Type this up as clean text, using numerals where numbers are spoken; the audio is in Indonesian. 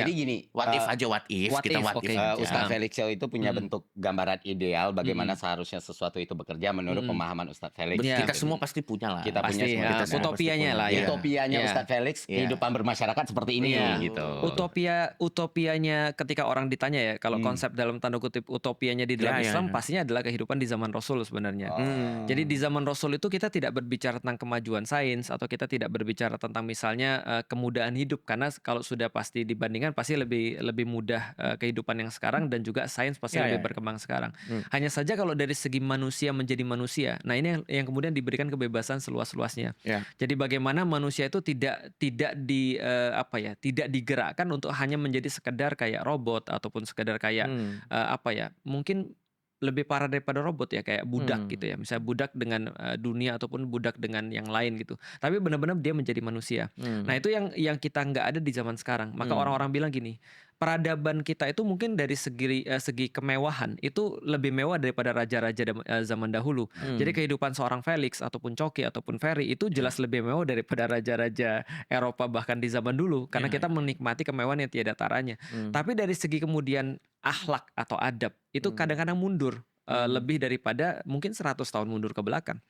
Jadi gini, What if aja, what if, What kita if, what oke. if aja. Ustadz Felix Show itu punya Mhm. bentuk gambaran ideal bagaimana Mhm. seharusnya sesuatu itu bekerja menurut Mhm. pemahaman Ustadz Felix. Iya. Kita semua pasti punya lah. Kita punya Pasti, semua, Kita kita semua pasti utopianya punya. lah ya. Utopianya Iya. Ustadz Felix, Iya. kehidupan bermasyarakat seperti ini Iya. gitu. Utopianya ketika orang ditanya ya, kalau konsep dalam tanda kutip utopianya di dalam Ya, ya, Islam ya. pastinya adalah kehidupan di zaman Rasul sebenarnya. Jadi di zaman Rasul itu kita tidak berbicara tentang kemajuan sains atau kita tidak berbicara tentang misalnya kemudahan hidup, karena kalau sudah pasti dibandingkan pasti lebih mudah kehidupan yang sekarang, dan juga sains pasti Ya, lebih ya. berkembang sekarang. Hanya saja kalau dari segi manusia menjadi manusia, nah ini yang kemudian diberikan kebebasan seluas-luasnya. Ya. Jadi bagaimana manusia itu tidak digerakkan untuk hanya menjadi sekedar kayak robot ataupun sekedar kayak mungkin lebih parah daripada robot ya, kayak budak gitu ya. Misalnya budak dengan dunia ataupun budak dengan yang lain gitu. Tapi benar-benar dia menjadi manusia. Nah, itu yang kita nggak ada di zaman sekarang. Maka orang-orang bilang gini, peradaban kita itu mungkin dari segi kemewahan itu lebih mewah daripada raja-raja zaman dahulu. Jadi kehidupan seorang Felix ataupun Coki ataupun Ferry itu jelas lebih mewah daripada raja-raja Eropa bahkan di zaman dulu, karena kita menikmati kemewahan yang tiada taranya. Tapi dari segi kemudian akhlak atau adab itu kadang-kadang mundur lebih daripada mungkin 100 tahun mundur ke belakang.